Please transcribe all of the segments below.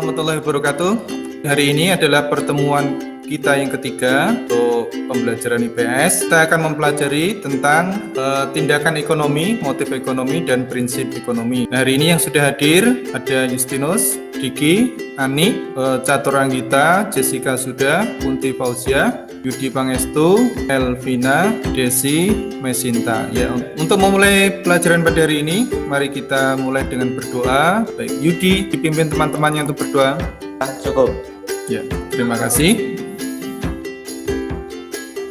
warahmatullahi wabarakatuh. Hari ini adalah pertemuan kita yang ketiga untuk pembelajaran IPS. Kita akan mempelajari tentang tindakan ekonomi, motif ekonomi, dan prinsip ekonomi. Nah, hari ini yang sudah hadir ada Justinus, Diki, Ani, Catur Anggita, Jessica Suda, Kunti Fauzia, Yudi Pangestu, Elvina, Desi, Mesinta. Ya, untuk memulai pelajaran pada hari ini, mari kita mulai dengan berdoa. Baik, Yudi dipimpin teman-temannya untuk berdoa. Cukup. Ya, terima kasih.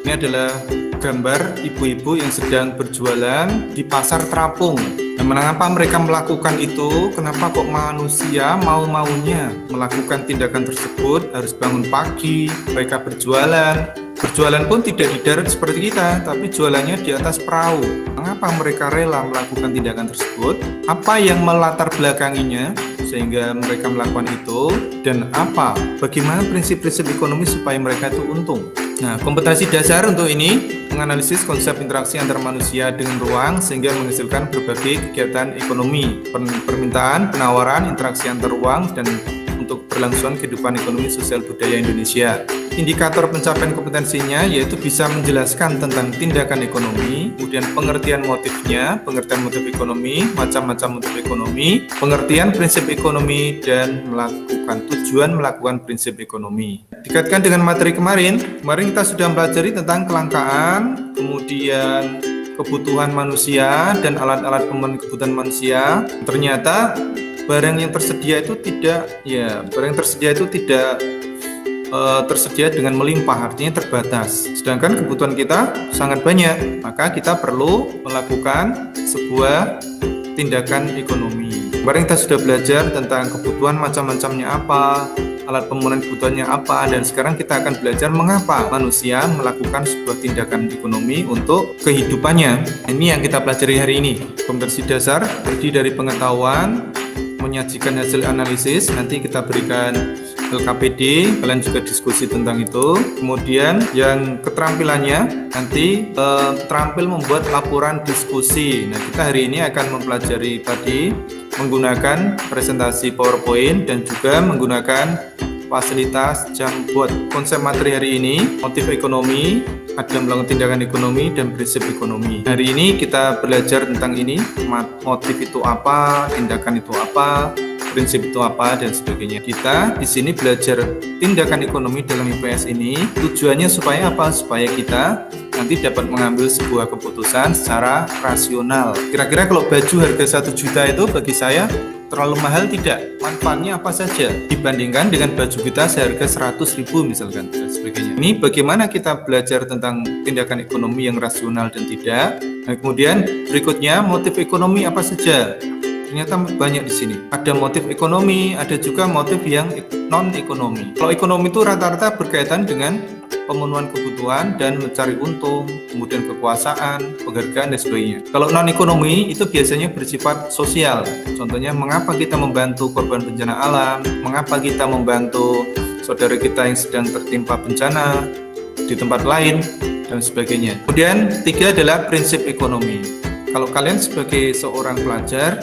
Ini adalah gambar ibu-ibu yang sedang berjualan di pasar terapung. Nah, mengapa mereka melakukan itu? Kenapa kok manusia mau-maunya melakukan tindakan tersebut? Harus bangun pagi, mereka berjualan. Berjualan pun tidak di darat seperti kita, tapi jualannya di atas perahu. Mengapa mereka rela melakukan tindakan tersebut? Apa yang melatar belakanginya sehingga mereka melakukan itu? Dan bagaimana prinsip-prinsip ekonomi supaya mereka itu untung? Nah, kompetensi dasar untuk ini menganalisis konsep interaksi antar manusia dengan ruang sehingga menghasilkan berbagai kegiatan ekonomi, permintaan, penawaran, interaksi antar ruang, dan untuk berlangsungan kehidupan ekonomi sosial budaya Indonesia. Indikator pencapaian kompetensinya yaitu bisa menjelaskan tentang tindakan ekonomi, kemudian pengertian motifnya, pengertian motif ekonomi, macam-macam motif ekonomi, pengertian prinsip ekonomi, dan melakukan tujuan melakukan prinsip ekonomi. Dikaitkan dengan materi kemarin kita sudah mempelajari tentang kelangkaan, kemudian kebutuhan manusia dan alat-alat pemenuhan kebutuhan manusia. Ternyata barang yang tersedia itu tidak tersedia dengan melimpah, artinya terbatas. Sedangkan kebutuhan kita sangat banyak, maka kita perlu melakukan sebuah tindakan ekonomi. Kemarin kita sudah belajar tentang kebutuhan macam-macamnya apa, alat pemenuhan kebutuhannya apa, dan sekarang kita akan belajar mengapa manusia melakukan sebuah tindakan ekonomi untuk kehidupannya. Ini yang kita pelajari hari ini. Kompetensi dasar terdiri dari pengetahuan, menyajikan hasil analisis, nanti kita berikan LKPD, kalian juga diskusi tentang itu. Kemudian yang keterampilannya nanti terampil membuat laporan diskusi. Nah, kita hari ini akan mempelajari tadi menggunakan presentasi PowerPoint dan juga menggunakan fasilitas Jamboard. Konsep materi hari ini motif ekonomi, ada melakukan tindakan ekonomi, dan prinsip ekonomi. Hari ini kita belajar tentang ini, motif itu apa, tindakan itu apa, prinsip itu apa, dan sebagainya. Kita di sini belajar tindakan ekonomi dalam IPS ini tujuannya supaya apa? Supaya kita nanti dapat mengambil sebuah keputusan secara rasional. Kira-kira kalau baju harga 1 juta itu bagi saya terlalu mahal tidak? Manfaatnya apa saja dibandingkan dengan baju kita seharga 100.000 misalkan, dan sebagainya. Ini bagaimana kita belajar tentang tindakan ekonomi yang rasional dan tidak. Nah, kemudian berikutnya motif ekonomi apa saja? Ternyata banyak di sini. Ada motif ekonomi, ada juga motif yang non ekonomi. Kalau ekonomi itu rata-rata berkaitan dengan pemenuhan kebutuhan dan mencari untung, kemudian kekuasaan, penghargaan, dan sebagainya. Kalau non ekonomi itu biasanya bersifat sosial. Contohnya mengapa kita membantu korban bencana alam, mengapa kita membantu saudara kita yang sedang tertimpa bencana di tempat lain, dan sebagainya. Kemudian 3 adalah prinsip ekonomi. Kalau kalian sebagai seorang pelajar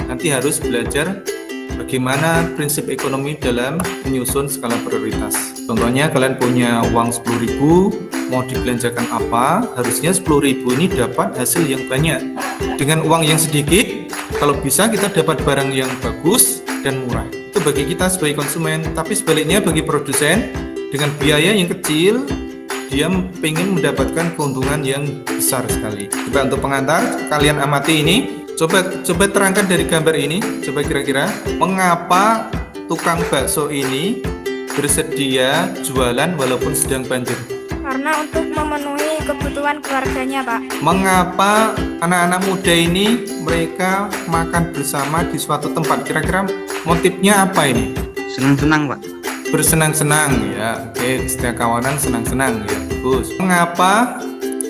nanti harus belajar bagaimana prinsip ekonomi dalam menyusun skala prioritas. Contohnya kalian punya uang 10.000, mau dibelanjakan apa, harusnya 10.000 ini dapat hasil yang banyak. Dengan uang yang sedikit, kalau bisa kita dapat barang yang bagus dan murah. Itu bagi kita sebagai konsumen, tapi sebaliknya bagi produsen, dengan biaya yang kecil, dia ingin mendapatkan keuntungan yang besar sekali. Juga untuk pengantar, kalian amati ini. Coba terangkan dari gambar ini, coba kira-kira mengapa tukang bakso ini bersedia jualan walaupun sedang banjir? Karena untuk memenuhi kebutuhan keluarganya, Pak. Mengapa anak-anak muda ini mereka makan bersama di suatu tempat? Kira-kira motifnya apa ini? Senang-senang, Pak. Bersenang-senang, ya. Oke, setiap kawanan senang-senang, ya. Bagus. Mengapa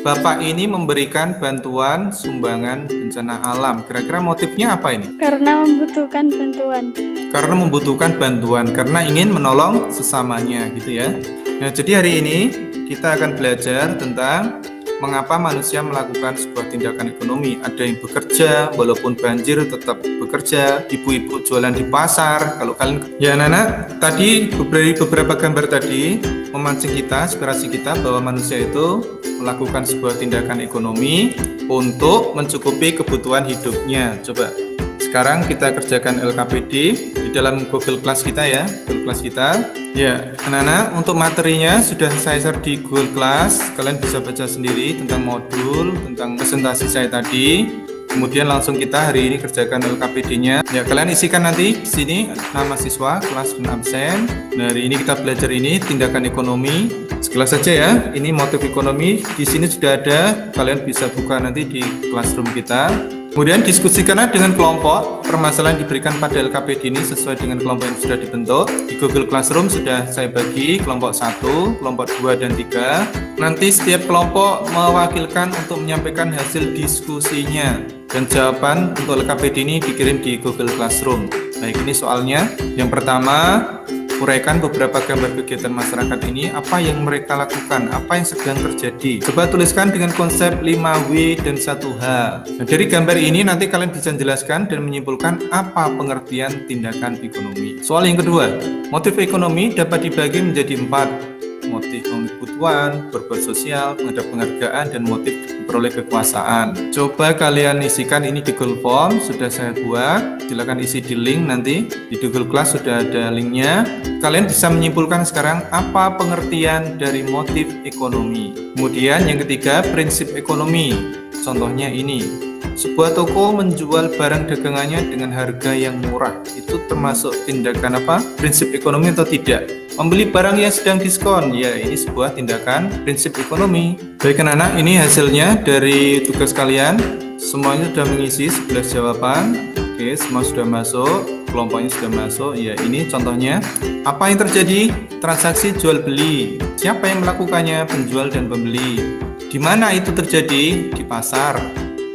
Bapak ini memberikan bantuan sumbangan bencana alam? Kira-kira motifnya apa ini? Karena membutuhkan bantuan. Karena membutuhkan bantuan, karena ingin menolong sesamanya, gitu ya. Nah, jadi hari ini kita akan belajar tentang mengapa manusia melakukan sebuah tindakan ekonomi. Ada yang bekerja, walaupun banjir tetap bekerja, ibu-ibu jualan di pasar. Kalau kalian, ya anak-anak, tadi beberapa gambar tadi memancing kita, inspirasi kita bahwa manusia itu melakukan sebuah tindakan ekonomi untuk mencukupi kebutuhan hidupnya. Coba sekarang kita kerjakan LKPD di dalam Google Class kita ya, Google Class kita. Ya, anak-anak, untuk materinya sudah saya share di Google Class. Kalian bisa baca sendiri tentang modul, tentang presentasi saya tadi. Kemudian langsung kita hari ini kerjakan LKPD-nya. Ya, kalian isikan nanti di sini nama siswa, kelas, dan absen. Nah, hari ini kita belajar ini tindakan ekonomi. Sekilas saja ya. Ini motif ekonomi. Di sini sudah ada. Kalian bisa buka nanti di classroom kita. Kemudian diskusikanlah dengan kelompok. Permasalahan diberikan pada LKPD ini sesuai dengan kelompok yang sudah dibentuk. Di Google Classroom sudah saya bagi kelompok 1, kelompok 2, dan 3. Nanti setiap kelompok mewakilkan untuk menyampaikan hasil diskusinya. Dan jawaban untuk LKPD ini dikirim di Google Classroom. Baik, ini soalnya. Yang pertama, uraikan beberapa gambar kegiatan masyarakat ini, apa yang mereka lakukan, apa yang sedang terjadi. Coba tuliskan dengan konsep 5W dan 1H. Nah, dari gambar ini nanti kalian bisa menjelaskan dan menyimpulkan apa pengertian tindakan ekonomi. Soal yang kedua, motif ekonomi dapat dibagi menjadi 4. Motif kebutuhan, berbuat sosial, menghadap penghargaan, dan motif memperoleh kekuasaan. Coba kalian isikan ini di Google Form, sudah saya buat. Silakan isi di link nanti. Di Google Class sudah ada linknya. Kalian bisa menyimpulkan sekarang apa pengertian dari motif ekonomi. Kemudian yang ketiga, prinsip ekonomi. Contohnya ini. Sebuah toko menjual barang dagangannya dengan harga yang murah. Itu termasuk tindakan apa? Prinsip ekonomi atau tidak? Membeli barang yang sedang diskon. Ya, ini sebuah tindakan prinsip ekonomi. Baik anak-anak, ini hasilnya dari tugas kalian. Semuanya sudah mengisi 11 jawaban. Oke, semua sudah masuk. Kelompoknya sudah masuk. Ya, ini contohnya. Apa yang terjadi? Transaksi jual beli. Siapa yang melakukannya? Penjual dan pembeli. Di mana itu terjadi? Di pasar.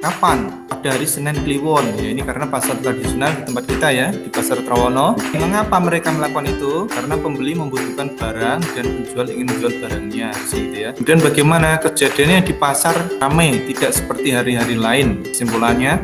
Kapan? Pada hari Senin Kliwon. Ya, ini karena pasar tradisional di tempat kita ya, di Pasar Trawono. Mengapa mereka melakukan itu? Karena pembeli membutuhkan barang dan penjual ingin menjual barangnya, gitu ya. Kemudian bagaimana kejadiannya di pasar ramai, tidak seperti hari-hari lain. Kesimpulannya,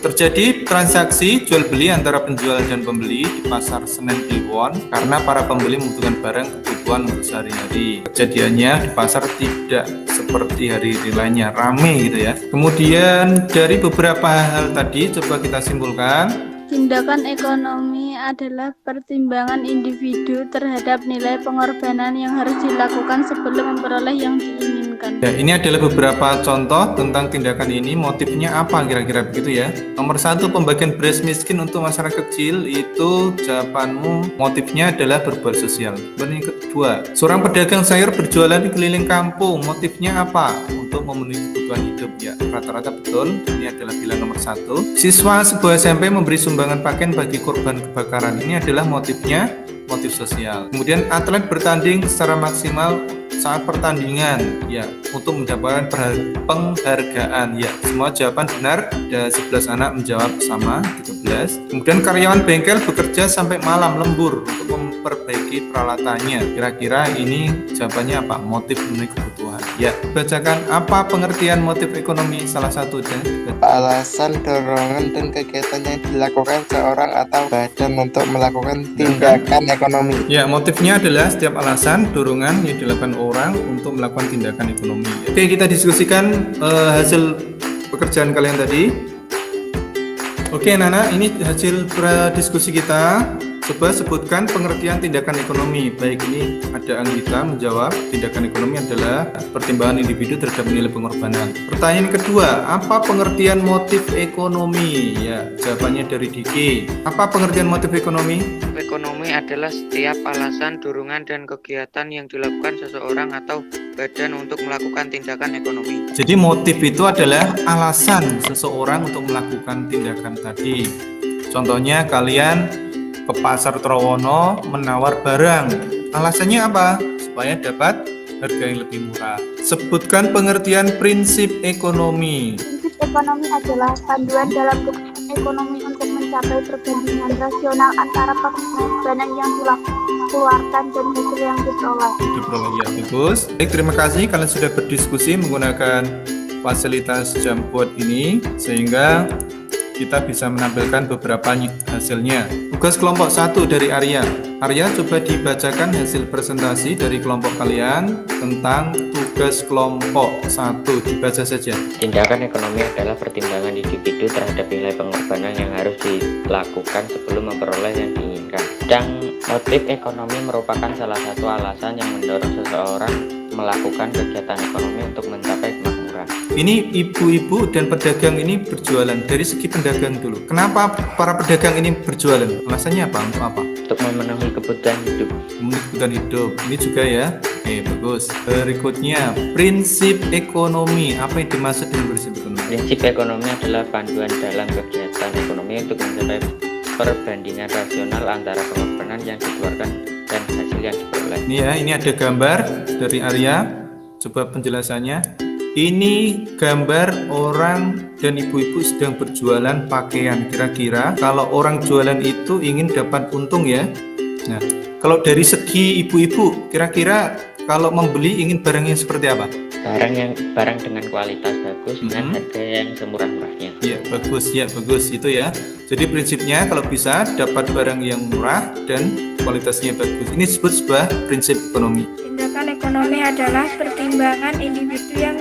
terjadi transaksi jual beli antara penjual dan pembeli di Pasar Senin Kliwon karena para pembeli membutuhkan barang kebutuhan untuk sehari-hari. Kejadiannya di pasar tidak seperti hari-hari lainnya, ramai gitu ya. Kemudian dari beberapa hal tadi coba kita simpulkan. Tindakan ekonomi adalah pertimbangan individu terhadap nilai pengorbanan yang harus dilakukan sebelum memperoleh yang diinginkan. Ya, ini adalah beberapa contoh tentang tindakan ini. Motifnya apa kira-kira begitu ya? Nomor 1, pembagian beras miskin untuk masyarakat kecil. Itu jawabanmu, motifnya adalah berbuat sosial. Dan yang kedua, seorang pedagang sayur berjualan di keliling kampung. Motifnya apa? Untuk memenuhi kebutuhan hidup. Ya, rata-rata betul. Ini adalah pilihan nomor 1. Siswa sebuah SMP memberi sumbangan pakaian bagi korban kebakaran. Ini adalah motifnya, motif sosial. Kemudian atlet bertanding secara maksimal saat pertandingan, ya, untuk mendapatkan penghargaan. Ya, semua jawaban benar. Ada 11 anak menjawab sama, 13. Kemudian karyawan bengkel bekerja sampai malam lembur untuk memperbaiki peralatannya. Kira-kira ini jawabannya apa? Motif memenuhi kebutuhan. Ya, bacakan apa pengertian motif ekonomi salah satu dan Alasan, dorongan, dan kegiatan yang dilakukan seorang atau badan untuk melakukan tindakan ekonomi. Ya, motifnya adalah setiap alasan, dorongan yang dilakukan orang untuk melakukan tindakan ekonomi. Oke, kita diskusikan hasil pekerjaan kalian tadi. Oke, Nana, ini hasil diskusi kita. Coba sebutkan pengertian tindakan ekonomi. Baik, ini ada Anggita menjawab, tindakan ekonomi adalah pertimbangan individu terhadap nilai pengorbanan. Pertanyaan kedua, apa pengertian motif ekonomi? Ya, jawabannya dari Diki. Apa pengertian motif ekonomi? Ekonomi adalah setiap alasan, dorongan, dan kegiatan yang dilakukan seseorang atau badan untuk melakukan tindakan ekonomi. Jadi motif itu adalah alasan seseorang untuk melakukan tindakan tadi. Contohnya kalian ke Pasar Trawono menawar barang. Alasannya apa? Supaya dapat harga yang lebih murah. Sebutkan pengertian prinsip ekonomi. Prinsip ekonomi adalah panduan dalam ekonomi untuk mencapai perbandingan rasional antara pengorbanan yang dilakukan dikeluarkan dan hasil yang diperoleh. Ya, bagus. Baik, terima kasih kalian sudah berdiskusi menggunakan fasilitas Jamboard ini sehingga kita bisa menampilkan beberapa hasilnya. Tugas kelompok 1 dari Arya. Arya, coba dibacakan hasil presentasi dari kelompok kalian tentang tugas kelompok 1. Dibaca saja. Tindakan ekonomi adalah pertimbangan individu terhadap nilai pengorbanan yang harus dilakukan sebelum memperoleh yang diinginkan. Dan motif ekonomi merupakan salah satu alasan yang mendorong seseorang melakukan kegiatan ekonomi untuk mencapai kemakmuran. Ini ibu-ibu dan pedagang ini berjualan. Dari segi pedagang dulu. Kenapa para pedagang ini berjualan? Alasannya apa? Untuk apa? Untuk memenuhi kebutuhan hidup. Memenuhi kebutuhan hidup. Ini juga ya. Oke, bagus. Berikutnya, prinsip ekonomi. Apa yang dimaksud dengan prinsip ekonomi? Prinsip ekonomi adalah panduan dalam kegiatan ekonomi untuk mencapai perbandingan rasional antara pengorbanan yang dikeluarkan dan hasil yang diperoleh. Ini ya, ini ada gambar dari Arya. Coba penjelasannya. Ini gambar orang dan ibu-ibu sedang berjualan pakaian. Kira-kira kalau orang jualan itu ingin dapat untung ya. Nah, kalau dari segi ibu-ibu, kira-kira kalau membeli ingin barang yang seperti apa? Barang dengan kualitas bagus dengan harga yang semurah-murahnya. Ya, bagus itu ya. Jadi prinsipnya kalau bisa dapat barang yang murah dan kualitasnya bagus. Ini disebut sebuah prinsip ekonomi. Tindakan ekonomi adalah pertimbangan individu yang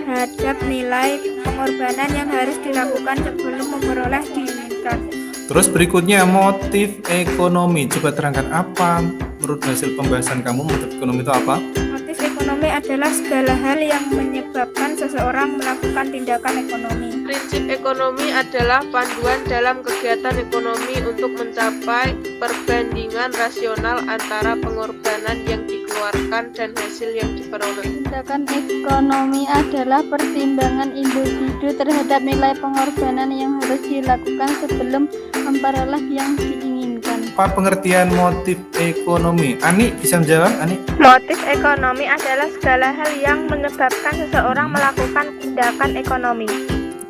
terhadap nilai pengorbanan yang harus dilakukan sebelum memperoleh diinginkan. Terus berikutnya motif ekonomi. Coba terangkan apa menurut hasil pembahasan kamu motif ekonomi itu apa? Motif ekonomi adalah segala hal yang menyebabkan seseorang melakukan tindakan ekonomi. Prinsip ekonomi adalah panduan dalam kegiatan ekonomi untuk mencapai perbandingan rasional antara pengorbanan yang dikeluarkan dan hasil yang diperoleh. Tindakan ekonomi adalah pertimbangan individu terhadap nilai pengorbanan yang harus dilakukan sebelum memperoleh yang diinginkan. Apa pengertian motif ekonomi? Ani bisa menjawab, Ani? Motif ekonomi adalah segala hal yang menyebabkan seseorang melakukan tindakan ekonomi.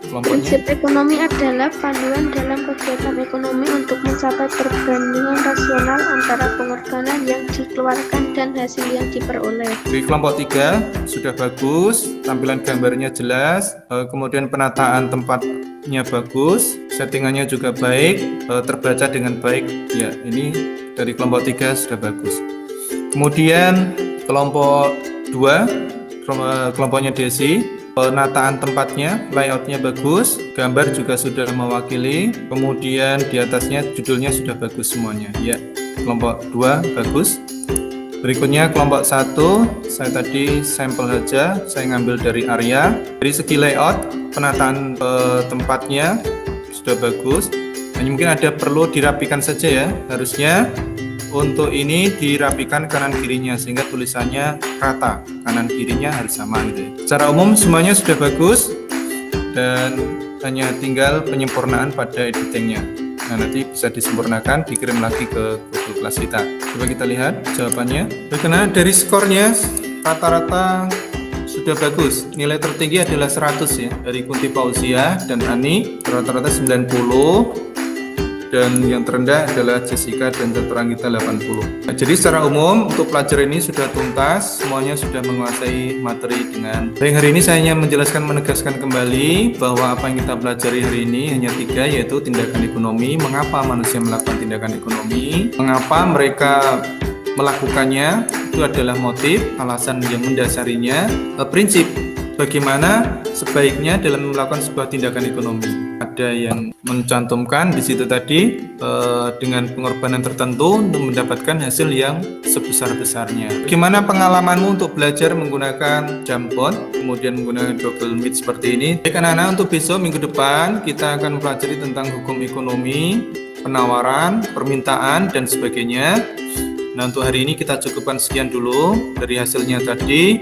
Kelompoknya. Prinsip ekonomi adalah panduan dalam kegiatan ekonomi untuk mencapai perbandingan rasional antara pengorbanan yang dikeluarkan dan hasil yang diperoleh. Di kelompok 3 sudah bagus, tampilan gambarnya jelas, kemudian penataan tempatnya bagus, settingannya juga baik, terbaca dengan baik. Ya, ini dari kelompok 3 sudah bagus. Kemudian kelompok 2, kelompoknya Desi, penataan tempatnya, layoutnya bagus, gambar juga sudah mewakili, kemudian di atasnya judulnya sudah bagus semuanya. Ya, kelompok 2 bagus. Berikutnya kelompok 1, saya tadi sampel saja, saya ngambil dari Arya. Dari segi layout, penataan tempatnya sudah bagus. Hanya mungkin ada perlu dirapikan saja ya, harusnya untuk ini dirapikan kanan kirinya sehingga tulisannya rata, kanan kirinya harus sama gitu ya. Secara umum semuanya sudah bagus dan hanya tinggal penyempurnaan pada editingnya. Nah, nanti bisa disempurnakan, dikirim lagi ke Google Kelas kita. Coba kita lihat jawabannya. Karena dari skornya rata-rata sudah bagus. Nilai tertinggi adalah 100 ya, dari Kunti Fauzia dan Ani, rata-rata 90. Dan yang terendah adalah Jessica dan Caturangita 80. Nah, jadi secara umum untuk pelajaran ini sudah tuntas, semuanya sudah menguasai materi dengan baik. Hari ini saya hanya menjelaskan, menegaskan kembali bahwa apa yang kita pelajari hari ini hanya 3, yaitu tindakan ekonomi, mengapa manusia melakukan tindakan ekonomi, mengapa mereka melakukannya, itu adalah motif, alasan yang mendasarinya, prinsip bagaimana sebaiknya dalam melakukan sebuah tindakan ekonomi. Ada yang mencantumkan di situ tadi dengan pengorbanan tertentu untuk mendapatkan hasil yang sebesar-besarnya. Bagaimana pengalamanmu untuk belajar menggunakan Jamboard, kemudian menggunakan Google Meet seperti ini? Baik anak-anak, untuk besok minggu depan kita akan mempelajari tentang hukum ekonomi, penawaran, permintaan, dan sebagainya. Nah, untuk hari ini kita cukupkan sekian dulu dari hasilnya tadi.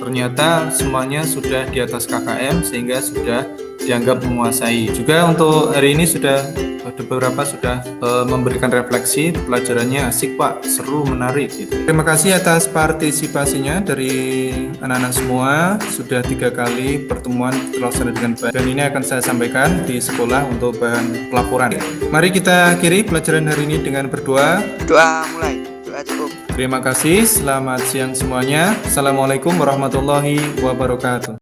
ternyata semuanya sudah di atas KKM sehingga sudah dianggap menguasai. Juga untuk hari ini sudah ada beberapa sudah memberikan refleksi, pelajarannya asik Pak, seru, menarik gitu. Terima kasih atas partisipasinya dari anak-anak semua. Sudah 3 kali pertemuan terlaksana dengan baik dan ini akan saya sampaikan di sekolah untuk bahan pelaporan. Mari kita akhiri pelajaran hari ini dengan berdoa. Doa mulai. Doa cukup. Terima kasih, selamat siang semuanya. Assalamualaikum warahmatullahi wabarakatuh.